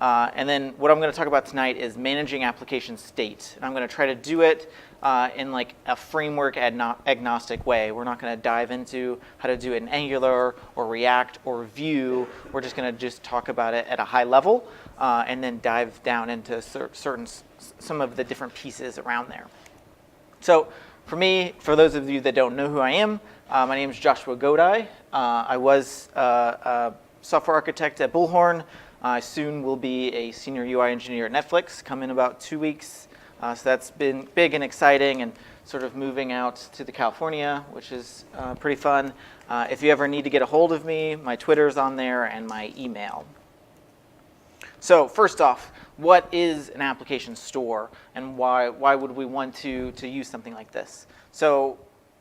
And then what I'm going to talk about tonight is managing application state. And I'm going to try to do it in like a framework agnostic way. We're not going to dive into how to do it in Angular or React or Vue. We're just going to just talk about it at a high level and then dive down into some of the different pieces around there. So for me, for those of you that don't know who I am, my name is Joshua Godi. I was a software architect at Bullhorn. I soon will be a senior UI engineer at Netflix, come in about 2 weeks. So that's been big and exciting, and sort of moving out to the California, which is pretty fun. If you ever need to get a hold of me, my Twitter's on there and my email. So first off, what is an application store, and why would we want to use something like this? So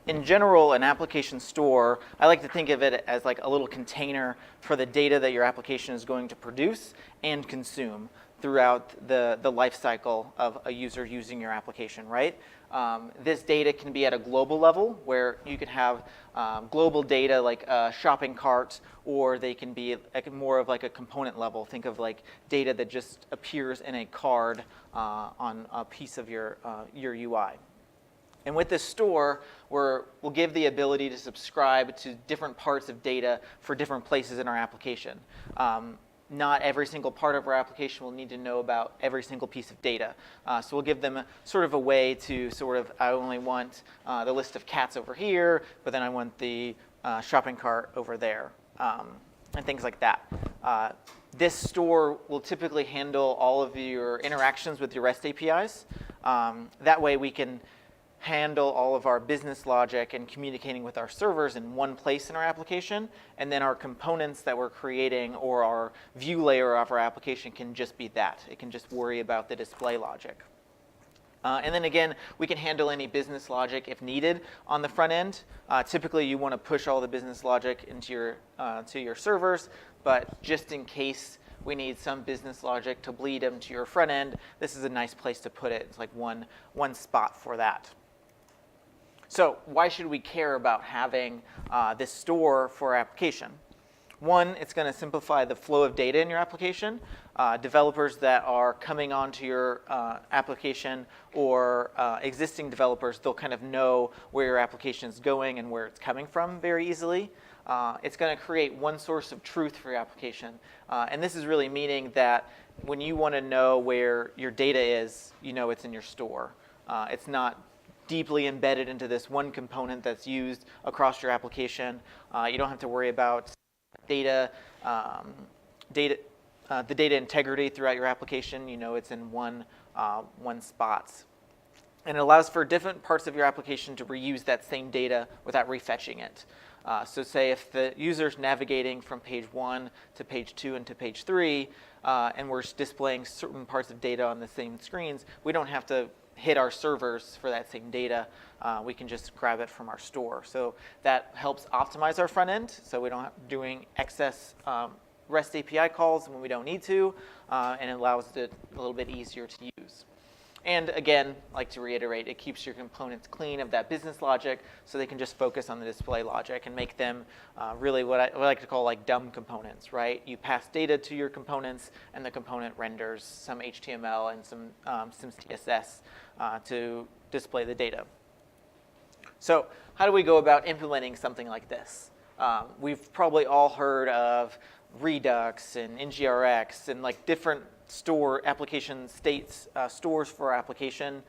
in general, an application store, I like to think of it as like a little container for the data that your application is going to produce and consume throughout the life cycle of a user using your application, right? This data can be at a global level, where you could have global data like a shopping cart, or they can be more of like a component level. Think of like data that just appears in a card on a piece of your UI. And with this store, we'll give the ability to subscribe to different parts of data for different places in our application. Not every single part of our application will need to know about every single piece of data. So we'll give them sort of a way to I only want the list of cats over here, but then I want the shopping cart over there, and things like that. This store will typically handle all of your interactions with your REST APIs. That way we can handle all of our business logic and communicating with our servers in one place in our application, and then our components that we're creating or our view layer of our application can just be that. It can just worry about the display logic. And then again, we can handle any business logic if needed on the front end. Typically, you want to push all the business logic into your servers, but just in case we need some business logic to bleed them to your front end, this is a nice place to put it. It's like one spot for that. So why should we care about having this store for our application? One, it's going to simplify the flow of data in your application. Developers that are coming onto your application, or existing developers, they'll kind of know where your application is going and where it's coming from very easily. It's going to create one source of truth for your application. And this is really meaning that when you want to know where your data is, you know it's in your store. It's not deeply embedded into this one component that's used across your application. You don't have to worry about the data integrity throughout your application. You know it's in one spot. And it allows for different parts of your application to reuse that same data without refetching it. So say if the user's navigating from page 1 to page 2 and to page 3, and we're displaying certain parts of data on the same screens, we don't have to hit our servers for that same data. We can just grab it from our store. So that helps optimize our front end, so we don't have doing excess REST API calls when we don't need to, and it allows it a little bit easier to use. And again, like to reiterate, it keeps your components clean of that business logic, so they can just focus on the display logic and make them really what I like to call like dumb components, right? You pass data to your components, and the component renders some HTML and some CSS to display the data. So how do we go about implementing something like this? We've probably all heard of Redux and NGRX and like different store application states, stores for our application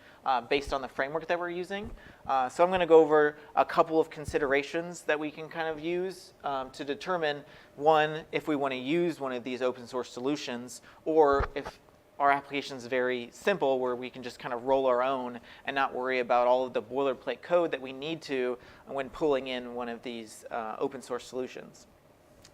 based on the framework that we're using. So I'm going to go over a couple of considerations that we can kind of use to determine, one, if we want to use one of these open source solutions, or if our application is very simple where we can just kind of roll our own and not worry about all of the boilerplate code that we need to when pulling in one of these open source solutions.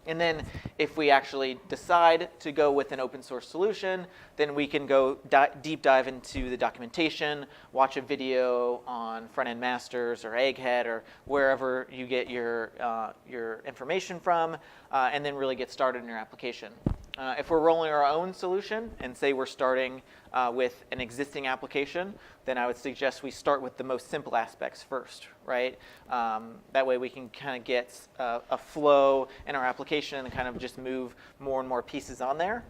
And then if we actually decide to go with an open source solution, then we can go deep dive into the documentation, watch a video on Front-End Masters or Egghead or wherever you get your information from, and then really get started in your application. If we're rolling our own solution and say we're starting with an existing application, then I would suggest we start with the most simple aspects first, right? That way we can kind of get a flow in our application and kind of just move more and more pieces on there.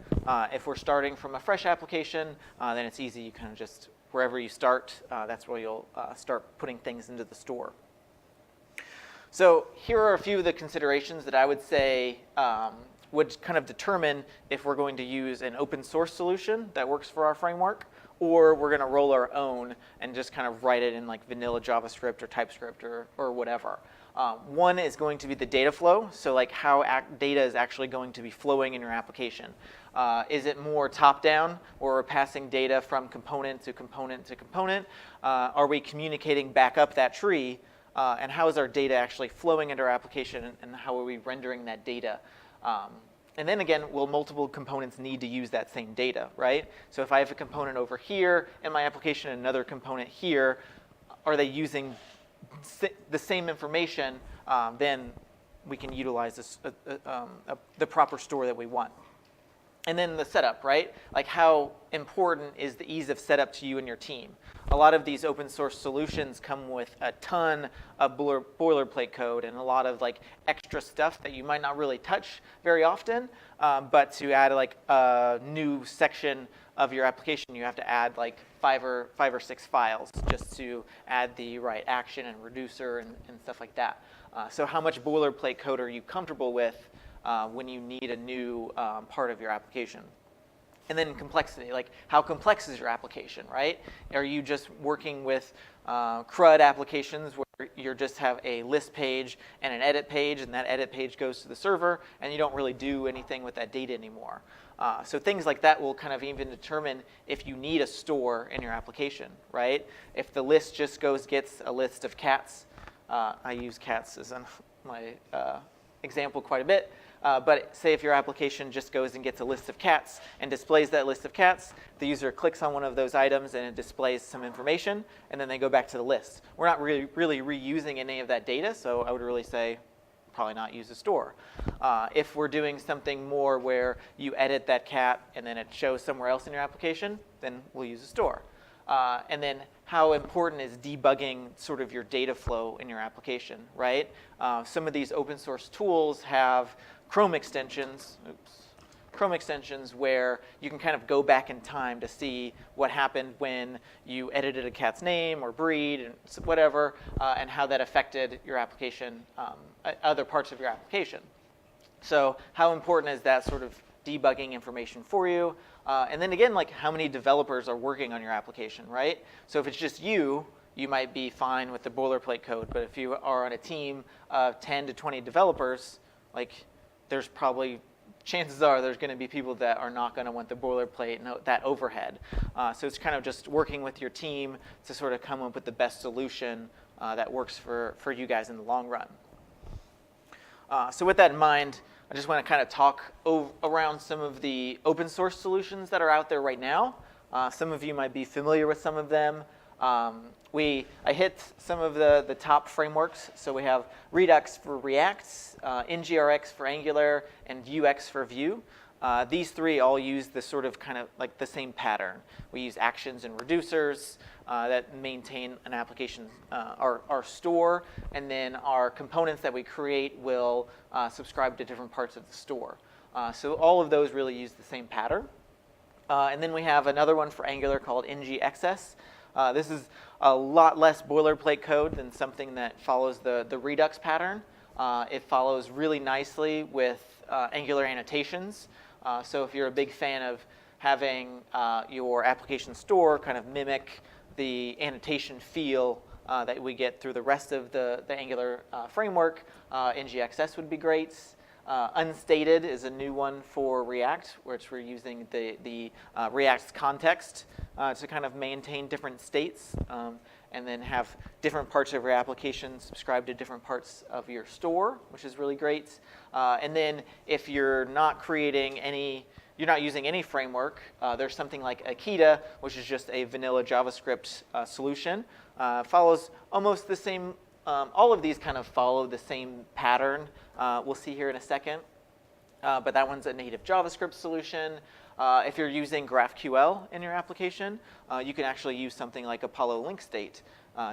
If we're starting from a fresh application, then it's easy. You kind of just, wherever you start, that's where you'll start putting things into the store. So here are a few of the considerations that I would say would kind of determine if we're going to use an open source solution that works for our framework, or we're going to roll our own and just kind of write it in like vanilla JavaScript or TypeScript or whatever. One is going to be the data flow, so like how data is actually going to be flowing in your application. Is it more top-down, or we're passing data from component to component to component? Are we communicating back up that tree? And how is our data actually flowing into our application, and how are we rendering that data? And then again, will multiple components need to use that same data, right? So if I have a component over here in my application and another component here, are they using the same information? Then we can utilize the proper store that we want. And then the setup, right? Like how important is the ease of setup to you and your team? A lot of these open source solutions come with a ton of boilerplate code and a lot of like extra stuff that you might not really touch very often. But to add like a new section of your application, you have to add like five or six files just to add the right action and reducer and stuff like that. So how much boilerplate code are you comfortable with when you need a new part of your application? And then complexity, like how complex is your application, right? Are you just working with CRUD applications where you just have a list page and an edit page, and that edit page goes to the server, and you don't really do anything with that data anymore? So things like that will kind of even determine if you need a store in your application, right? If the list just gets a list of cats, I use cats as my example quite a bit. But say if your application just goes and gets a list of cats and displays that list of cats, the user clicks on one of those items and it displays some information, and then they go back to the list. We're not really reusing any of that data, so I would really say probably not use a store. If we're doing something more where you edit that cat and then it shows somewhere else in your application, then we'll use a store. And then how important is debugging sort of your data flow in your application, right? Some of these open source tools have Chrome extensions where you can kind of go back in time to see what happened when you edited a cat's name or breed and whatever, and how that affected your application, other parts of your application. So how important is that sort of debugging information for you? And then again, like how many developers are working on your application, right? So if it's just you might be fine with the boilerplate code, but if you are on a team of 10 to 20 developers, like there's probably, chances are there's going to be people that are not going to want the boilerplate and that overhead. So it's kind of just working with your team to sort of come up with the best solution that works for you guys in the long run. So with that in mind, I just want to kind of talk around some of the open source solutions that are out there right now. Some of you might be familiar with some of them. I hit some of the top frameworks. So we have Redux for React, NGRX for Angular, and UX for Vue. These three all use the sort of kind of like the same pattern. We use actions and reducers that maintain an application, our store, and then our components that we create will subscribe to different parts of the store. So all of those really use the same pattern. And then we have another one for Angular called ngXS. This is a lot less boilerplate code than something that follows the Redux pattern. It follows really nicely with Angular annotations. So if you're a big fan of having your application store kind of mimic the annotation feel that we get through the rest of the Angular framework, ngXS would be great. Unstated is a new one for React, which we're using the React's context to kind of maintain different states and then have different parts of your application subscribe to different parts of your store, which is really great. And then if you're not creating you're not using any framework, there's something like Akita, which is just a vanilla JavaScript solution. Follows almost the same, all of these kind of follow the same pattern. We'll see here in a second. but that one's a native JavaScript solution. If you're using GraphQL in your application, you can actually use something like Apollo link state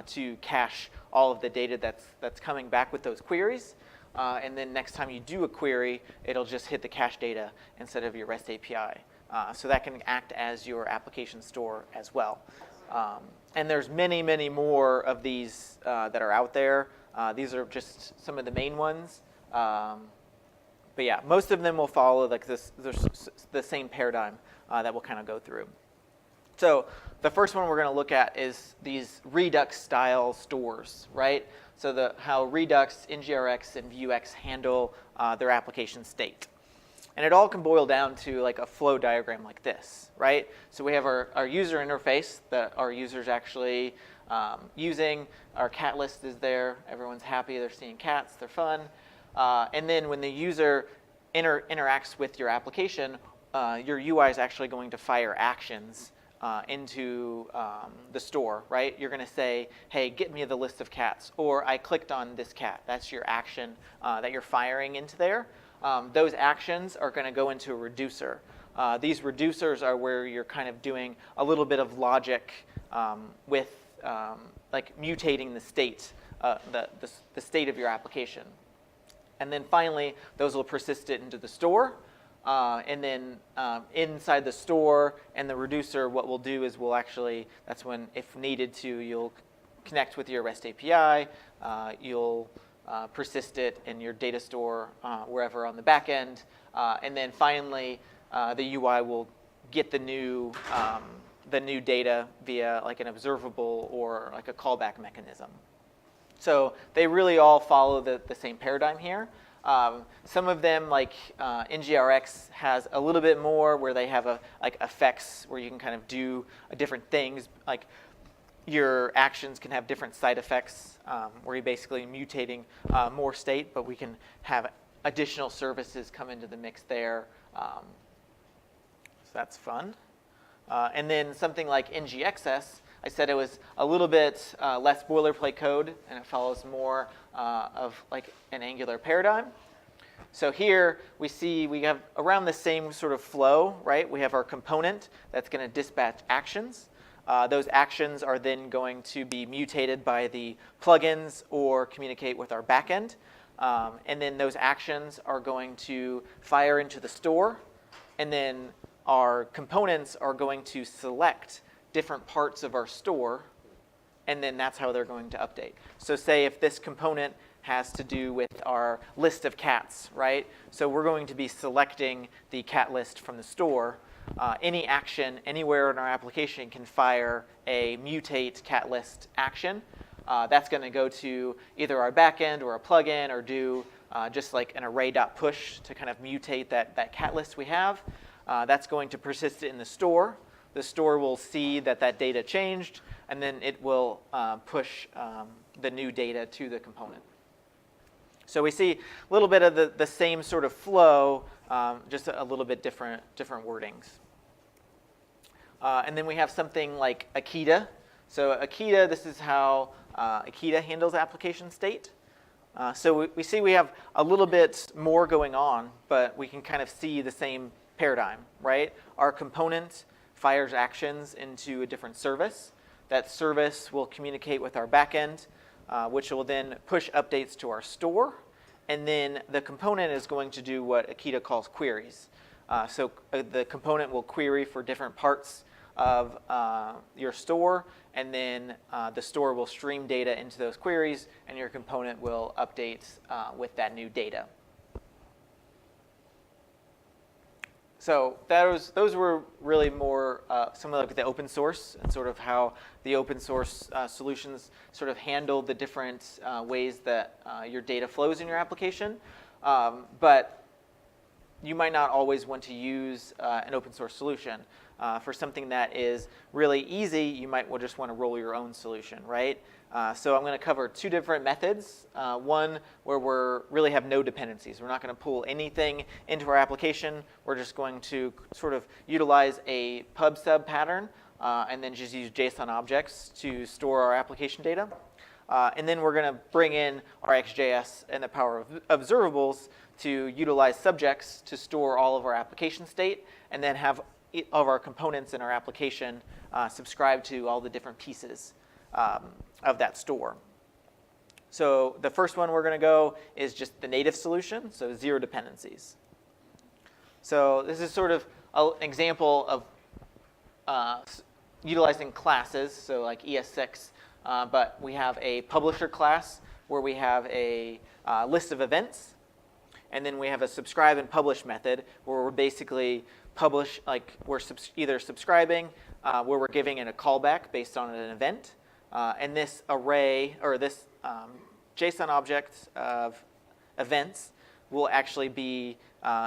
to cache all of the data that's coming back with those queries. And then next time you do a query, it'll just hit the cache data instead of your REST API. So that can act as your application store as well. And there's many, many more of these that are out there. These are just some of the main ones. But yeah, most of them will follow like the same paradigm that we'll kind of go through. So the first one we're going to look at is these Redux style stores, right? So how Redux, NGRX, and Vuex handle their application state. And it all can boil down to like a flow diagram like this, right? So we have our user interface that our user's actually using. Our cat list is there. Everyone's happy. They're seeing cats. They're fun. And then when the user interacts with your application, your UI is actually going to fire actions into the store, right? You're going to say, hey, get me the list of cats, or I clicked on this cat. That's your action that you're firing into there. Those actions are going to go into a reducer. These reducers are where you're kind of doing a little bit of logic with like mutating the state, the state of your application. And then finally, those will persist it into the store. And then inside the store and the reducer, what we'll do is that's when, if needed to, you'll connect with your REST API. You'll persist it in your data store wherever on the back end. And then finally, the UI will get the new data via like an observable or like a callback mechanism. So they really all follow the same paradigm here. Some of them, like NGRX, has a little bit more where they have like effects where you can kind of do different things. Like your actions can have different side effects where you're basically mutating more state, but we can have additional services come into the mix there. So that's fun. And then something like NGXS, I said it was a little bit less boilerplate code, and it follows more of like an Angular paradigm. So here we have around the same sort of flow, right? We have our component that's going to dispatch actions. Those actions are then going to be mutated by the plugins or communicate with our backend. And then those actions are going to fire into the store, and then our components are going to select different parts of our store, and then that's how they're going to update. So say if this component has to do with our list of cats, right? So we're going to be selecting the cat list from the store. Any action anywhere in our application can fire a mutate cat list action. That's going to go to either our backend or a plugin, or do just like an array.push to kind of mutate that cat list we have. That's going to persist it in the store. The store will see that data changed, and then it will push the new data to the component. So we see a little bit of the same sort of flow, just a little bit different wordings. And then we have something like Akita. So Akita, this is how Akita handles application state. So we see we have a little bit more going on, but we can kind of see the same paradigm, right? Our component fires actions into a different service. That service will communicate with our backend, which will then push updates to our store. And then the component is going to do what Akita calls queries. So the component will query for different parts of your store, and then the store will stream data into those queries, and your component will update with that new data. So those were really more some of the open source, and sort of how the open source solutions sort of handle the different ways that your data flows in your application. But you might not always want to use an open source solution. For something that is really easy, you might just want to roll your own solution, right? So I'm going to cover two different methods. One where we really have no dependencies. We're not going to pull anything into our application. We're just going to sort of utilize a pub/sub pattern and then just use JSON objects to store our application data. And then we're going to bring in our XJS and the power of observables to utilize subjects to store all of our application state, and then have all of our components in our application subscribe to all the different pieces of that store. So the first one we're going to go is just the native solution, so zero dependencies. So this is sort of an example of utilizing classes, so like ES6, but we have a publisher class where we have a list of events, and then we have a subscribe and publish method where we're basically we're either subscribing, where we're giving it a callback based on an event, and this array, or this JSON object of events will actually be,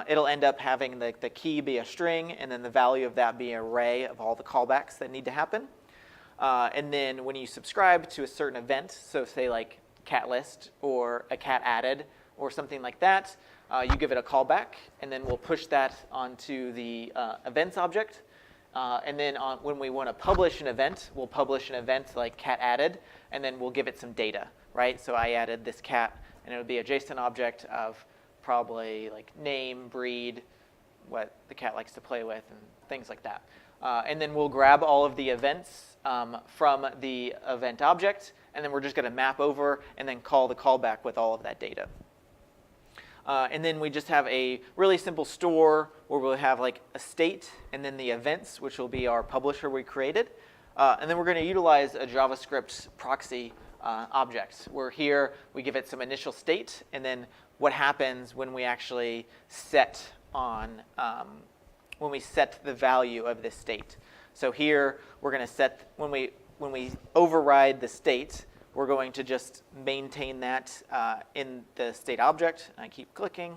it'll end up having the key be a string, and then the value of that be an array of all the callbacks that need to happen. And then when you subscribe to a certain event, so say like cat list or a cat added or something like that, you give it a callback, and then we'll push that onto the events object. And then when we want to publish an event, we'll publish an event like cat added, and then we'll give it some data, right? So I added this cat, and it would be a JSON object of probably like name, breed, what the cat likes to play with, and things like that. And then we'll grab all of the events from the event object, and then we're just going to map over and then call the callback with all of that data. And then we just have a really simple store where we'll have like a state and then the events, which will be our publisher we created. And then we're going to utilize a JavaScript proxy object, where here we give it some initial state, and then what happens when we actually set when we set the value of this state. So here we're going to set, when we override the state, we're going to just maintain that in the state object. I keep clicking.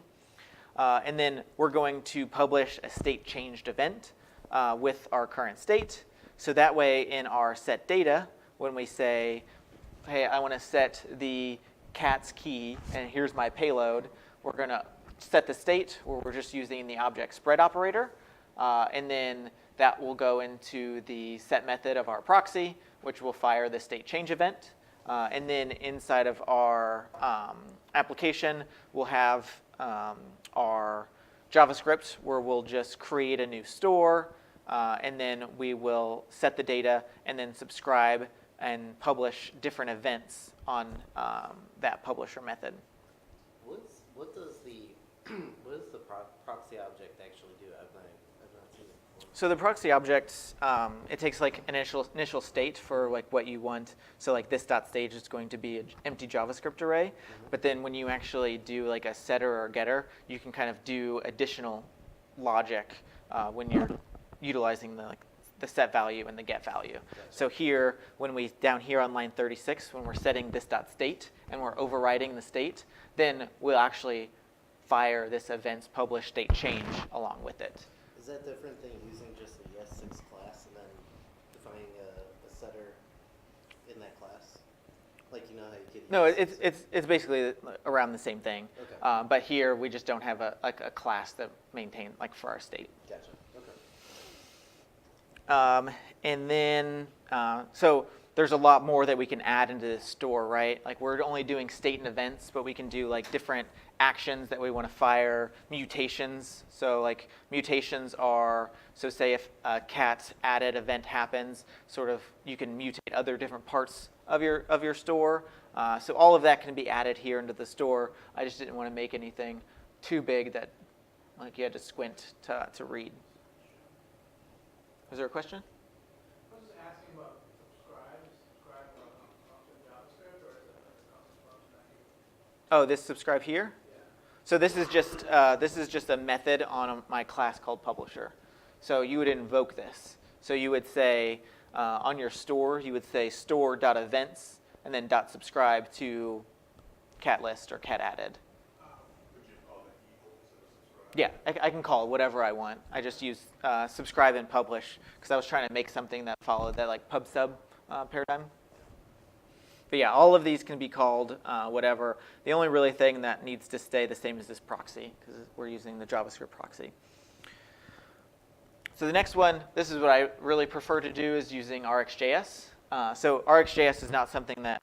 And then we're going to publish a state changed event with our current state. So that way in our set data, when we say, hey, I want to set the cat's key, and here's my payload, we're going to set the state where we're just using the object spread operator. And then that will go into the set method of our proxy, which will fire the state change event. And then inside of our application, we'll have our JavaScript where we'll just create a new store, and then we will set the data and then subscribe and publish different events on that publisher method. What does the proxy object actually do? I've not seen it before. So the proxy object, it takes like an initial state for like what you want. So like this dot stage is going to be an empty JavaScript array. Mm-hmm. But then when you actually do like a setter or getter, you can kind of do additional logic when you're utilizing the set value and the get value. Gotcha. So here, down here on line 36, when we're setting this dot state and we're overriding the state, then we'll actually fire this events publish state change along with it. Is that different than using just the ES6 class and then defining a setter in that class? Like, you know how you get No, it's basically around the same thing. Okay. But here we just don't have a class that maintains like for our state. Gotcha. Okay. And then so there's a lot more that we can add into this store, right? Like we're only doing state and events, but we can do like different actions that we want to fire, mutations. So like mutations are, so say if a cat added event happens, sort of you can mutate other different parts of your store. So all of that can be added here into the store. I just didn't want to make anything too big that like you had to squint to read. Was there a question? I was just asking about subscribe on JavaScript, or is it like a custom function that you? Oh, this subscribe here? Yeah. So this is just a method on my class called publisher. So you would invoke this. So you would say on your store, you would say store.events and then .subscribe to cat list or cat added. Would you call that equal instead of subscribe? Yeah, I can call it whatever I want. I just use subscribe and publish because I was trying to make something that followed that like pub sub paradigm. But yeah, all of these can be called whatever. The only really thing that needs to stay the same is this proxy because we're using the JavaScript proxy. So the next one, this is what I really prefer to do, is using RxJS. So RxJS is not something that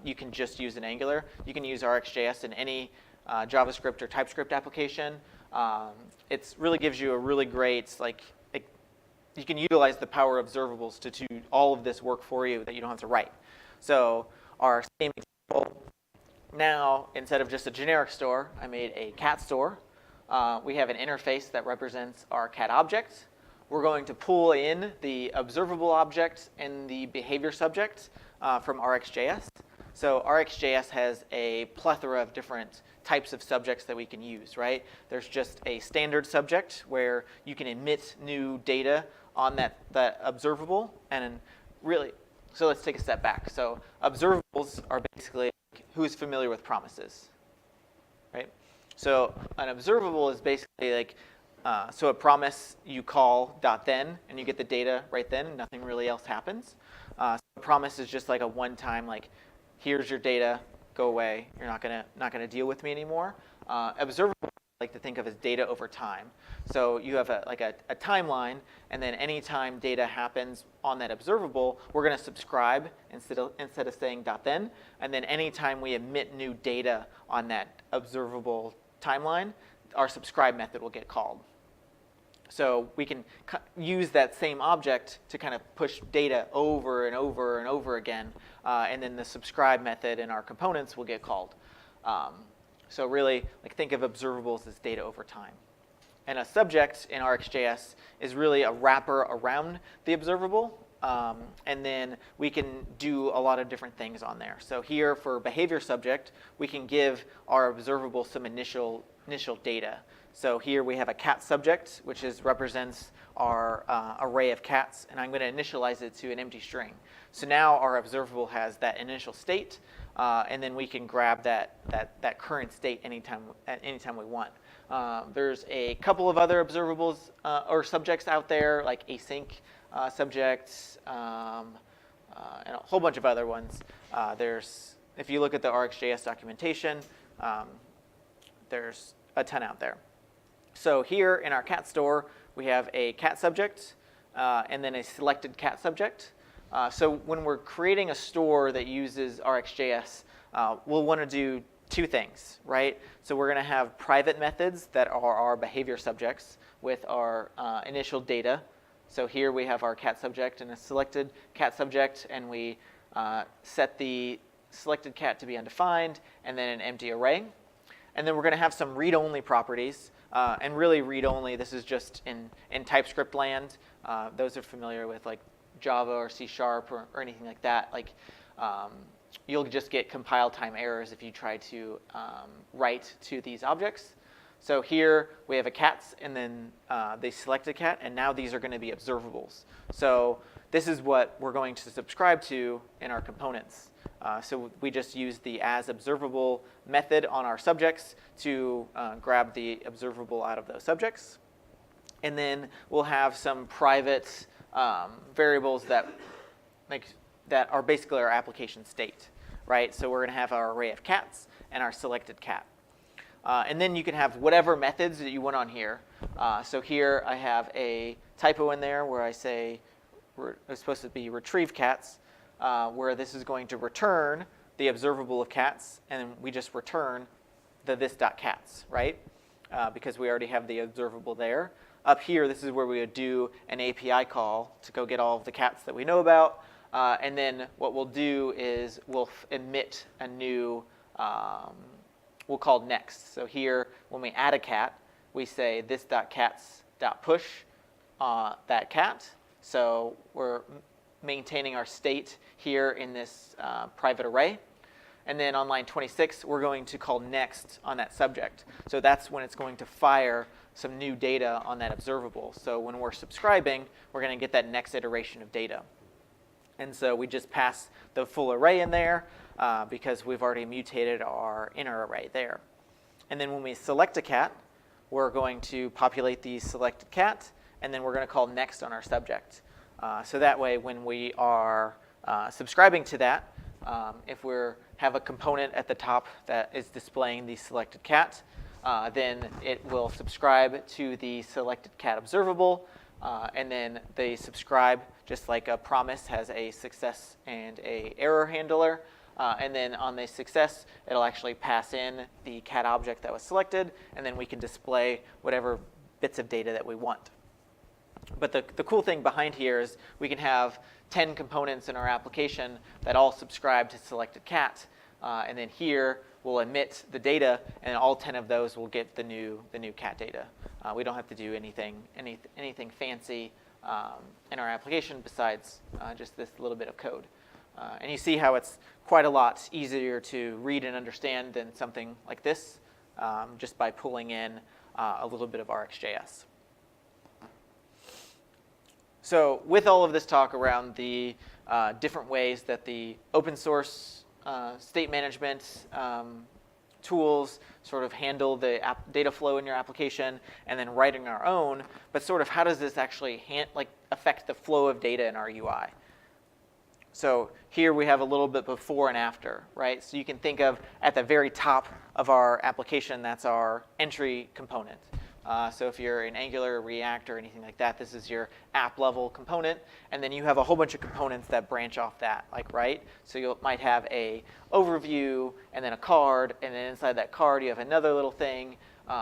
you can just use in Angular. You can use RxJS in any JavaScript or TypeScript application, it really gives you a really great, you can utilize the power of observables to do all of this work for you that you don't have to write. So our same example, now instead of just a generic store, I made a cat store. We have an interface that represents our cat object. We're going to pull in the observable object and the behavior subject from RxJS. So RxJS has a plethora of different types of subjects that we can use, right? There's just a standard subject where you can emit new data on that observable. And really, so let's take a step back. So observables are basically who's familiar with promises, right? So an observable is basically so a promise you call .then and you get the data right then. Nothing really else happens. So a promise is just like a one-time here's your data, go away. You're not gonna deal with me anymore. Observable, I like to think of as data over time. So you have a timeline, and then anytime data happens on that observable, we're gonna subscribe instead of saying .then, and then anytime we emit new data on that observable timeline, our subscribe method will get called. So we can use that same object to kind of push data over and over and over again, and then the subscribe method in our components will get called. So really, think of observables as data over time. And a subject in RxJS is really a wrapper around the observable, and then we can do a lot of different things on there. So here for behavior subject, we can give our observable some initial data. So here we have a cat subject, which represents our array of cats, and I'm going to initialize it to an empty string. So now our observable has that initial state, and then we can grab that current state anytime we want. There's a couple of other observables or subjects out there, like async subjects, and a whole bunch of other ones. If you look at the RxJS documentation, there's a ton out there. So here in our cat store, we have a cat subject and then a selected cat subject. So when we're creating a store that uses RxJS, we'll want to do two things, right? So we're going to have private methods that are our behavior subjects with our initial data. So here we have our cat subject and a selected cat subject, and we set the selected cat to be undefined and then an empty array. And then we're going to have some read-only properties. And really read-only, this is just in TypeScript land. Those are familiar with Java or C# or anything like that. You'll just get compile time errors if you try to write to these objects. So here we have a cats, and then they select a cat, and now these are going to be observables. So this is what we're going to subscribe to in our components. So we just use the asObservable method on our subjects to grab the observable out of those subjects. And then we'll have some private variables that are basically our application state, right? So we're going to have our array of cats and our selected cat. And then you can have whatever methods that you want on here. So here I have a typo in there where I say it's supposed to be retrieve cats, where this is going to return the observable of cats, and we just return the this.cats, right? Because we already have the observable there. Up here, this is where we would do an API call to go get all of the cats that we know about. And then what we'll do is we'll emit a new, we'll call next. So here, when we add a cat, we say this.cats.push that cat. So we're maintaining our state here in this private array. And then on line 26, we're going to call next on that subject. So that's when it's going to fire some new data on that observable. So when we're subscribing, we're going to get that next iteration of data. And so we just pass the full array in there because we've already mutated our inner array there. And then when we select a cat, we're going to populate the selected cat, and then we're going to call next on our subject. So that way, when we are subscribing to that, if we have a component at the top that is displaying the selected cat, then it will subscribe to the selected cat observable, and then they subscribe, just like a promise has a success and a error handler, And then on the success, it'll actually pass in the cat object that was selected, and then we can display whatever bits of data that we want. But the cool thing behind here is we can have 10 components in our application that all subscribe to selected cat. And then here we'll emit the data, and all 10 of those will get the new cat data. We don't have to do anything fancy in our application besides just this little bit of code. And you see how it's quite a lot easier to read and understand than something like this, just by pulling in a little bit of RxJS. So with all of this talk around the different ways that the open source state management tools sort of handle the data flow in your application, and then writing our own, but sort of how does this actually affect the flow of data in our UI? So here we have a little bit before and after, right? So you can think of at the very top of our application, that's our entry component. So if you're in Angular or React or anything like that, this is your app level component. And then you have a whole bunch of components that branch off that, like, right? So you might have a overview and then a card, and then inside that card you have another little thing.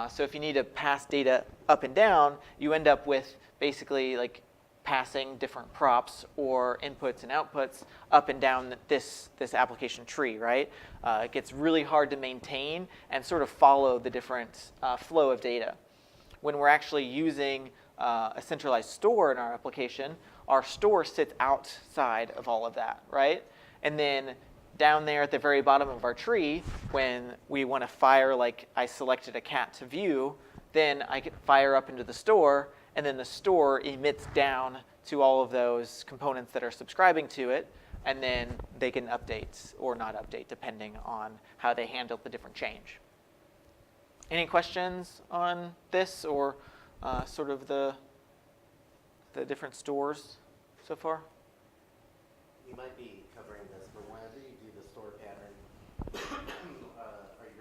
So if you need to pass data up and down, you end up with basically like passing different props or inputs and outputs up and down this application tree, right? It gets really hard to maintain and sort of follow the different flow of data. When we're actually using a centralized store in our application, our store sits outside of all of that, right? And then down there at the very bottom of our tree, when we want to fire, like I selected a cat to view, then I can fire up into the store, and then the store emits down to all of those components that are subscribing to it, and then they can update or not update depending on how they handle the different change. Any questions on this or sort of the different stores so far? You might be covering this, but whenever you do the store pattern, are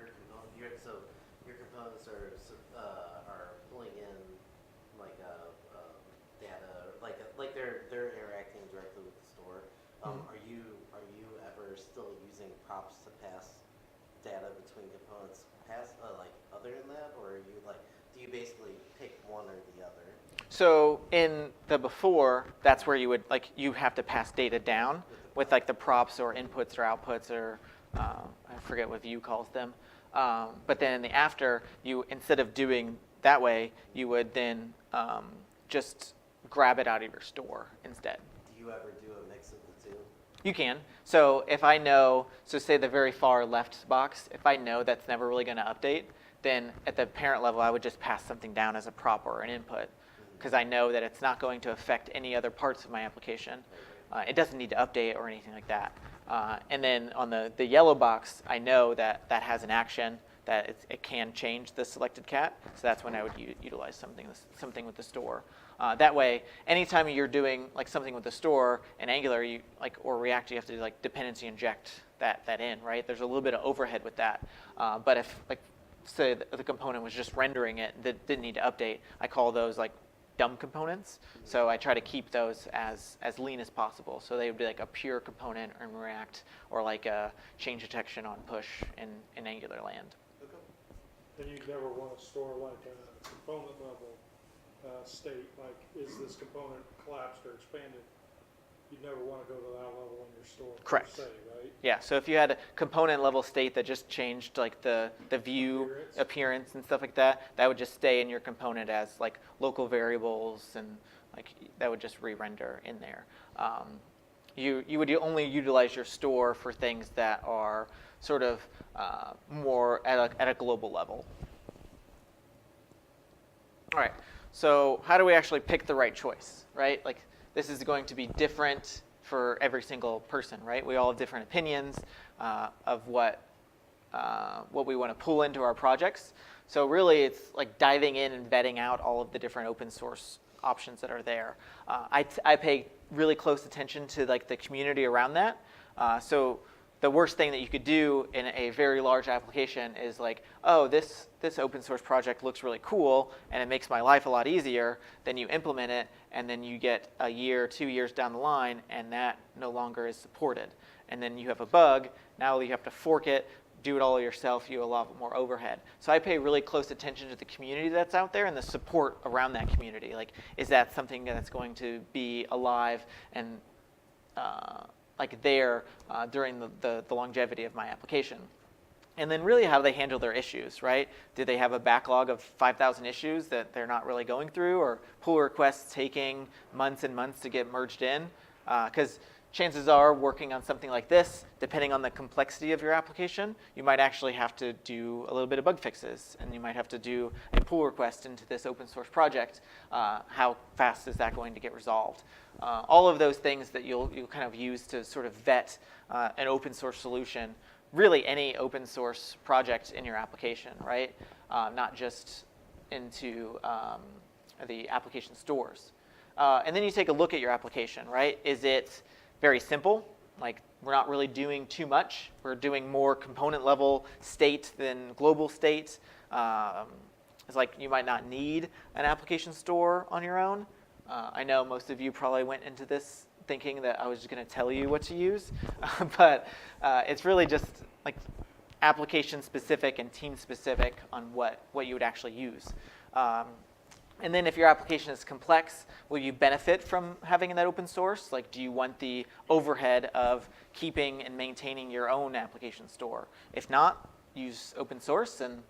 your components are pulling in like data, like they're interacting directly with the store. Are you ever still using props to pass data between components? Like other than that, or are you do you basically pick one or the other? So in the before, that's where you would you have to pass data down with like the props or inputs or outputs or I forget what Vue calls them. But then in the after, you instead of doing that way, you would then just grab it out of your store instead. Do you ever do a mix of the two? You can. So if I know, so say the very far left box, if I know that's never really going to update, then at the parent level, I would just pass something down as a prop or an input, because I know that it's not going to affect any other parts of my application. It doesn't need to update or anything like that. And then on the yellow box, I know that that has an action, that it can change the selected cat. So that's when I would utilize something with the store. That way, anytime you're doing like something with the store in Angular, or React, you have to dependency inject that in, right? There's a little bit of overhead with that. But if say the component was just rendering it that didn't need to update, I call those dumb components. So I try to keep those as lean as possible. So they would be like a pure component in React, or like a change detection on push in Angular land. And you never want to store like a component level state, like is this component collapsed or expanded? You never want to go to that level in your store. Correct. Per se, right? Yeah. So if you had a component level state that just changed like the view appearance and stuff like that, that would just stay in your component as like local variables, and that would just re-render in there. You would only utilize your store for things that are sort of more at a global level. All right. So how do we actually pick the right choice, right? This is going to be different for every single person, right? We all have different opinions of what we want to pull into our projects. So really, it's like diving in and vetting out all of the different open source options that are there. I pay really close attention to the community around that. So the worst thing that you could do in a very large application is like, oh, this open source project looks really cool and it makes my life a lot easier. Then you implement it, and then you get a year, 2 years down the line, and that no longer is supported. And then you have a bug. Now you have to fork it, do it all yourself. You have a lot more overhead. So I pay really close attention to the community that's out there and the support around that community. Like, is that something that's going to be alive and like there during the longevity of my application? And then really how do they handle their issues, right? Do they have a backlog of 5,000 issues that they're not really going through, or pull requests taking months and months to get merged in? Because chances are, working on something like this, depending on the complexity of your application, you might actually have to do a little bit of bug fixes, and you might have to do a pull request into this open source project. How fast is that going to get resolved? All of those things that you'll kind of use to sort of vet an open source solution, really any open source project in your application, right? Not just into the application stores. And then you take a look at your application, right? Is it very simple? Like, we're not really doing too much. We're doing more component level state than global state. It's like you might not need an application store on your own. I know most of you probably went into this thinking that I was just going to tell you what to use, but it's really just like application specific and team specific on what you would actually use. And then if your application is complex, will you benefit from having that open source? Like, do you want the overhead of keeping and maintaining your own application store? If not, use open source and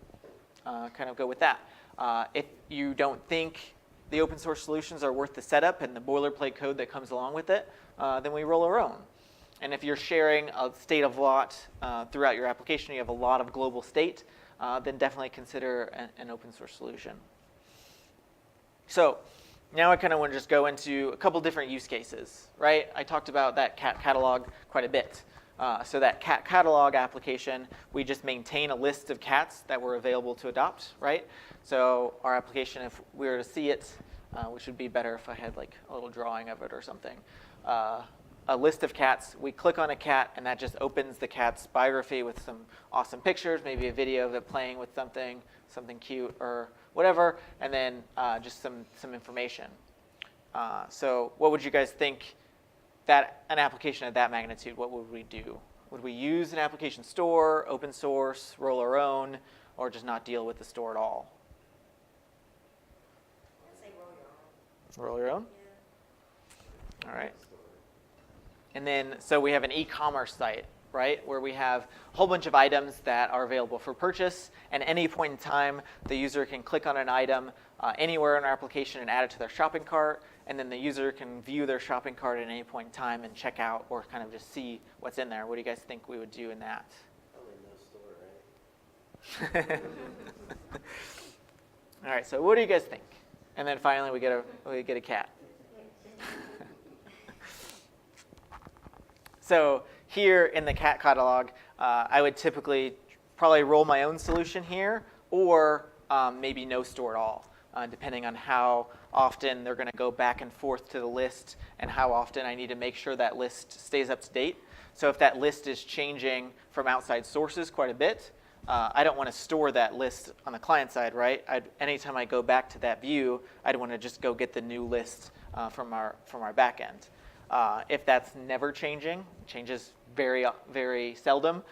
kind of go with that. If you don't think the open source solutions are worth the setup and the boilerplate code that comes along with it, then we roll our own. And if you're sharing a state of lot throughout your application, you have a lot of global state, then definitely consider an open source solution. So now I kind of want to just go into a couple different use cases, right? I talked about that cat catalog quite a bit. So that cat catalog application, we just maintain a list of cats that were available to adopt, right? So our application, if we were to see it, which would be better if I had like a little drawing of it or something, a list of cats, we click on a cat, and that just opens the cat's biography with some awesome pictures, maybe a video of it playing with something cute or whatever, and then just some information. So what would you guys think that an application of that magnitude, what would we do? Would we use an application store, open source, roll our own, or just not deal with the store at all? I'd say roll your own. Roll your own? Yeah. All right. And then, so we have an e-commerce site, right, where we have a whole bunch of items that are available for purchase, and any point in time, the user can click on an item anywhere in our application and add it to their shopping cart, and then the user can view their shopping cart at any point in time and check out or kind of just see what's in there. What do you guys think we would do in that? Probably no store, right? All right, so what do you guys think? And then finally, we get a cat. So here in the cat catalog, I would typically probably roll my own solution here, or maybe no store at all, depending on how often they're going to go back and forth to the list and how often I need to make sure that list stays up to date. So if that list is changing from outside sources quite a bit, I don't want to store that list on the client side, right? Anytime I go back to that view, I'd want to just go get the new list from our back end. If that's never changing, changes very, very seldom,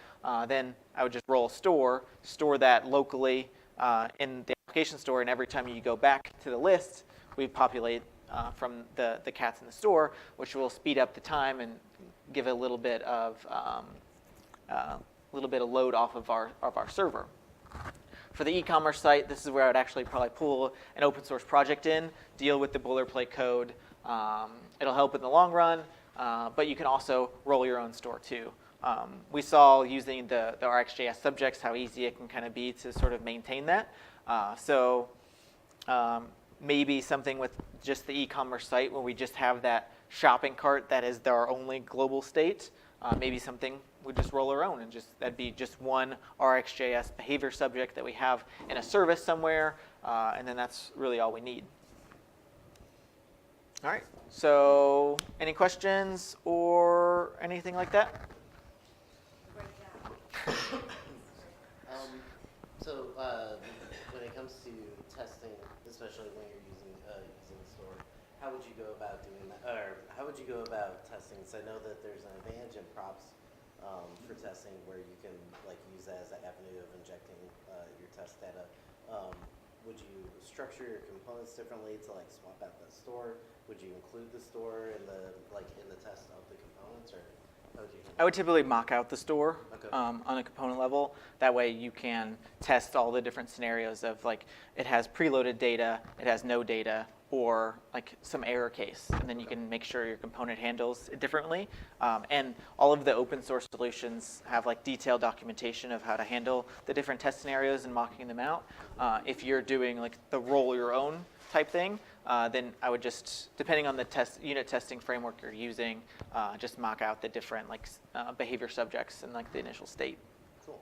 then I would just roll a store that locally in the application store, and every time you go back to the list, we populate from the cats in the store, which will speed up the time and give a little bit of load off of our server. For the e-commerce site, this is where I would actually probably pull an open source project in, deal with the boilerplate code. It'll help in the long run, but you can also roll your own store too. We saw using the RxJS subjects how easy it can kind of be to sort of maintain that. So maybe something with just the e-commerce site where we just have that shopping cart that is our only global state. Maybe something we just roll our own, and that'd be just one RxJS behavior subject that we have in a service somewhere, and then that's really all we need. All right, so any questions or anything like that? comes to testing, especially when you're using the store, how would you go about doing that, or how would you go about testing? So I know that there's an advantage in props for testing where you can like use that as an avenue of injecting your test data. Would you structure your components differently to like swap out the store? Would you include the store in the test of the components, or how would you handle I would typically mock out the store Okay. on a component level. That way you can test all the different scenarios of like it has preloaded data, it has no data, or like some error case. And then you can make sure your component handles it differently. And all of the open source solutions have like detailed documentation of how to handle the different test scenarios and mocking them out. If you're doing like the roll your own type thing, then I would just, depending on the unit testing framework you're using, just mock out the different like behavior subjects and like the initial state. Cool.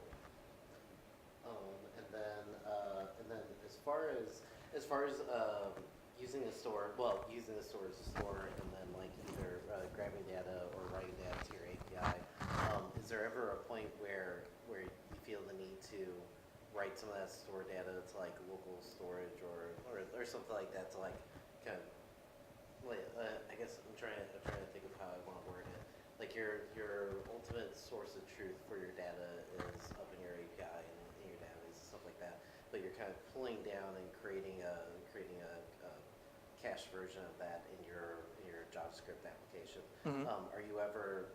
And then as far as using the store, using the store as a store, and then like either grabbing data or writing data to your API, is there ever a point where you feel the need to write some of that store data to like local storage or something like that to like kind of I guess I'm trying to think of how I want to word it. Like your ultimate source of truth for your data is up in your API and in your database and stuff like that. But you're kind of pulling down and creating a cached version of that in your JavaScript application. Are you ever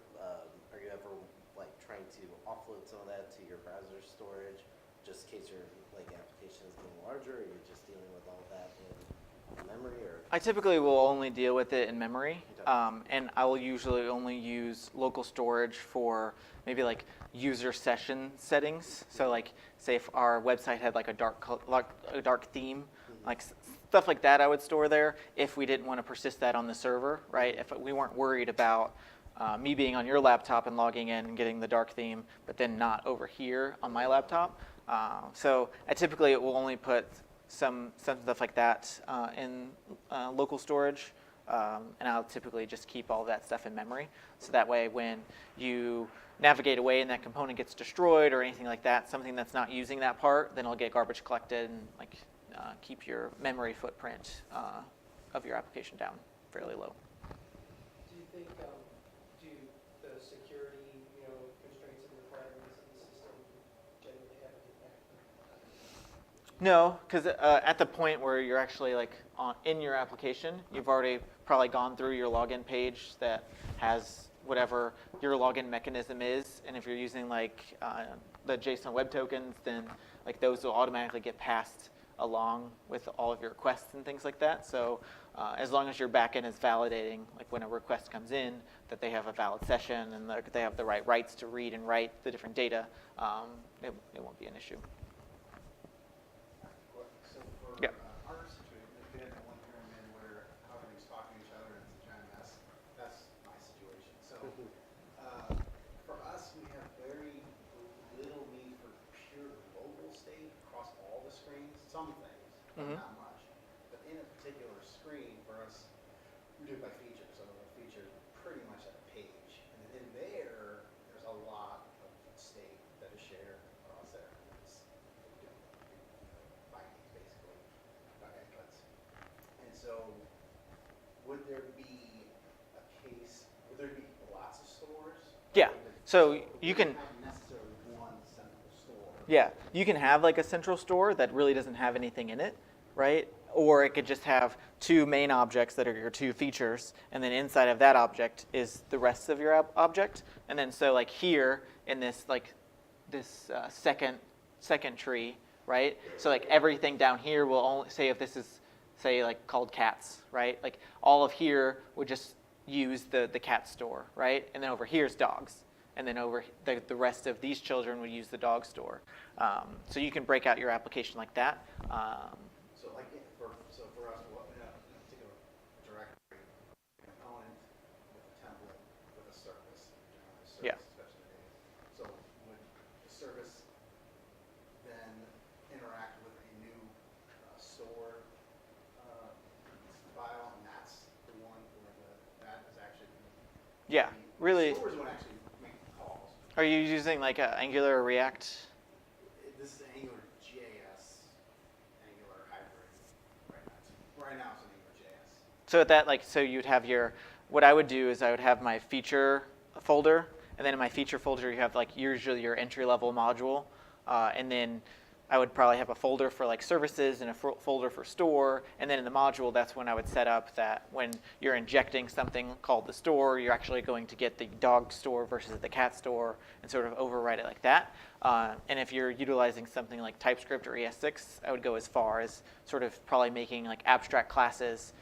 like trying to offload some of that to your browser storage, just in case your like application is getting larger, or you're just dealing with all of that in memory? Or I typically will only deal with it in memory, Okay. and I will usually only use local storage for maybe like user session settings. So like, say if our website had like a dark theme, like stuff like that, I would store there if we didn't want to persist that on the server, right? If we weren't worried about me being on your laptop and logging in and getting the dark theme, but then not over here on my laptop. So I typically will only put some stuff like that in local storage, and I'll typically just keep all of that stuff in memory. So that way when you navigate away and that component gets destroyed or anything like that, something that's not using that part, then it'll get garbage collected and like keep your memory footprint of your application down fairly low. Do you think, do the security, constraints and requirements of the system generally have an impact? No, because at the point where you're actually like in your application, you've already probably gone through your login page that has whatever your login mechanism is, and if you're using like the JSON web tokens, then like those will automatically get passed along with all of your requests and things like that. So as long as your backend is validating, like when a request comes in, that they have a valid session and they have the right rights to read and write the different data, it won't be an issue. So for Yeah. our situation, if we had that one pyramid where how everything's talking to each other and it's a giant mess, that's my situation. So for us, we have very little need for pure global state across all the screens. Some things, but not much. But in a particular screen, for us, we do it by feature. So a feature is pretty much at a page. And then in there, there's a lot of state that is shared across there. It's, bindings, basically, inputs. And so, would there be lots of stores? Yeah, so we you wouldn't can, have necessarily one central store. yeah, you can have like a central store that really doesn't have anything in it, right? Or it could just have two main objects that are your two features, and then inside of that object is the rest of your object. And then so like here in this second tree, right? So like everything down here will only say if this is say like called cats, right? Like all of here would just use the cat store, right? And then over here is dogs. And then over the rest of these children would use the dog store. So you can break out your application like that. So like for us, what in a particular directory component with a template with a service, Yeah. especially today. So would the service then interact with a new store file, and that's the one where that is actually Yeah, really. stores would actually make calls. Are you using like Angular or React? This is Angular JS, Angular So at that, like, so you'd have what I would do is I would have my feature folder, and then in my feature folder you have like usually your entry level module, and then I would probably have a folder for like services and a folder for store, and then in the module, that's when I would set up that when you're injecting something called the store, you're actually going to get the dog store versus the cat store, and sort of override it like that. And if you're utilizing something like TypeScript or ES6, I would go as far as sort of probably making like abstract classes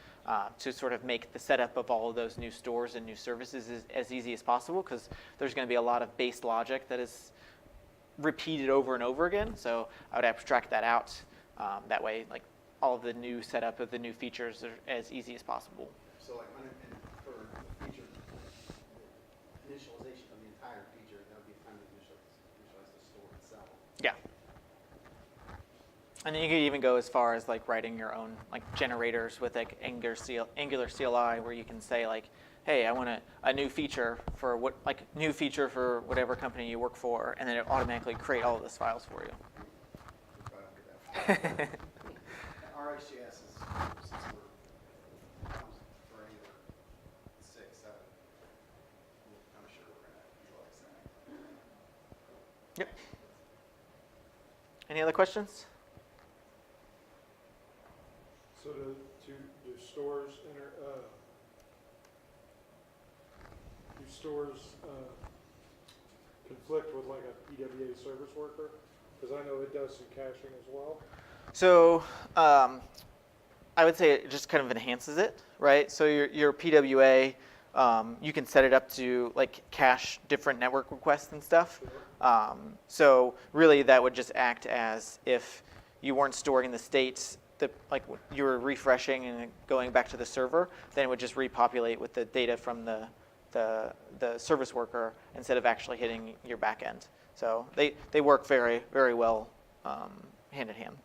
to sort of make the setup of all of those new stores and new services as easy as possible, because there's going to be a lot of base logic that is repeated over and over again. So I would abstract that out. That way, like all of the new setup of the new features are as easy as possible. So like for the feature, initialization of the entire feature, that would be time to initialize the store itself. Yeah. And then you could even go as far as like writing your own like generators with like Angular CLI, where you can say like, hey, I want a new feature for whatever company you work for, and then it automatically create all of those files for you. RxJS is, since we're for Angular 6, 7, I'm sure we're going to utilize that. Yep. Any other questions? So do stores conflict with like a PWA service worker? Because I know it does some caching as well. So I would say it just kind of enhances it, right? So your PWA, you can set it up to like cache different network requests and stuff. Sure. So really that would just act as if you weren't storing the states, like you were refreshing and going back to the server, then it would just repopulate with the data from the service worker instead of actually hitting your back end. So they work very, very well hand in hand.